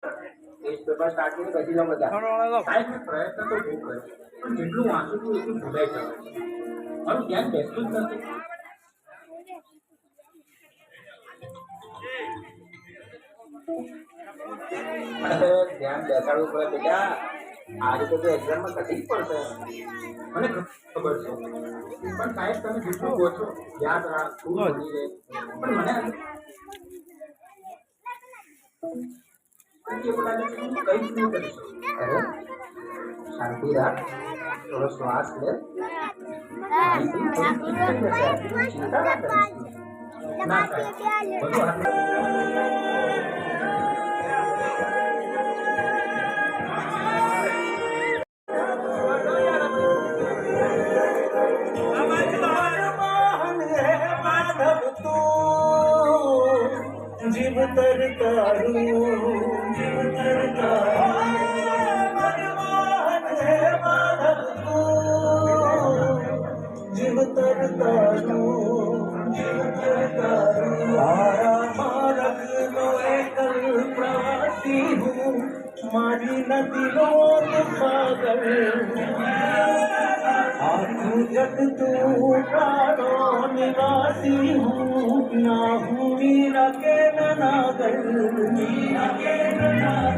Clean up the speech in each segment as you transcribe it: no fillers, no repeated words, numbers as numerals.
Test paper start કરીને પછી લો બધા સાહેબ મેં પ્રયત્ન તો બહુ કર્યો પણ જેટલું વાંચું છું એટલું ભૂલાઈ જવાય છે મારું ધ્યાન બેસતું જ નથી ધ્યાન બેસાડવું પડે બેટા આ રીતે તો એક્ઝામમાં તકલીફ પડશે મને ખબર છે પણ સાહેબ તમે જેટલું કહો છો યાદ રાખ તું ભણી લે પણ મને એવું લાગે છે હું કંઈ જ નહીં કરી શકું અરે શાંતિ રાખ થોડો શ્વાસ લે ચિંતા ના કરીશ ના સાહેબ બધું जीव तरतारू जीव तरतारू मारक नो एकल प्रवासी हूँ मारी नदियों पागल आखू जग तू प्राणो निवासी हूँ ना हूँ मीरा के नागर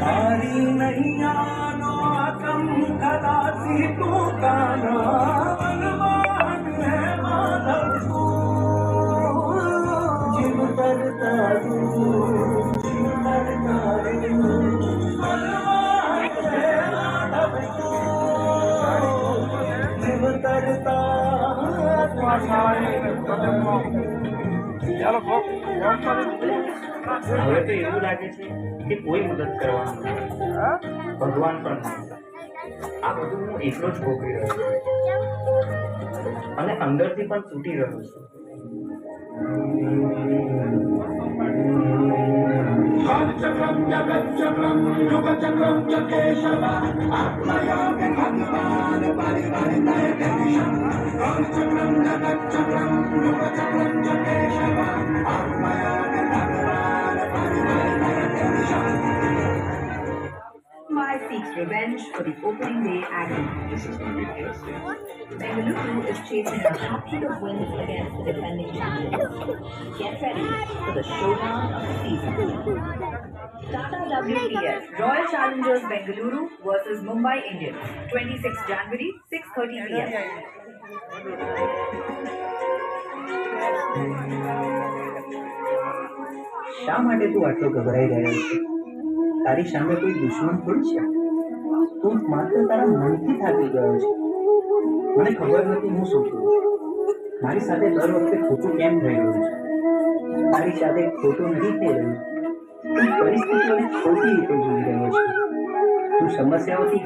तारी नैया नो आकम खलासी तू काना मनमोहन है माधव तू जीव तरतारू जीव तरतारू मनमोहन है माधव तू जीव तरता હવે તો એવું લાગે છે કે કોઈ મદદ કરવાનું ભગવાન પણ નહીં આ બધું હું એકલો જ ભોગવી રહ્યો છું અને અંદરથી પણ તૂટી રહ્યો છું चक्रम जगत चक्रम युग चक्रम केशव आत्मयोग भगवान परिवर्तय दिशम चक्रम जगत चक्रम युग चक्रम केशव आत्मयोग भगवान परिवर्तय दिशम Mumbai seeks revenge for the opening day agony. This is going to be interesting. Bengaluru is chasing a hatred of wins against the defending champions. Get ready for the showdown of the season. Tata WPS Royal Challengers Bengaluru versus Mumbai Indians, 26 January, 6:30 p.m. શા માટે તું આટલો ગભરાઈ રહ્યો છે તારી સામે કોઈ દુશ્મન થોડી છે તું માત્ર તારા મનથી થાકી ગયો છે મને ખબર નથી હું શું છું મારી સાથે દર વખતે ખોટું કેમ થઈ રહ્યું છે તારી સાથે ખોટું નથી થઈ રહ્યું તું પરિસ્થિતિઓને ખોટી રીતે જોઈ રહ્યો છે તું સમસ્યાઓથી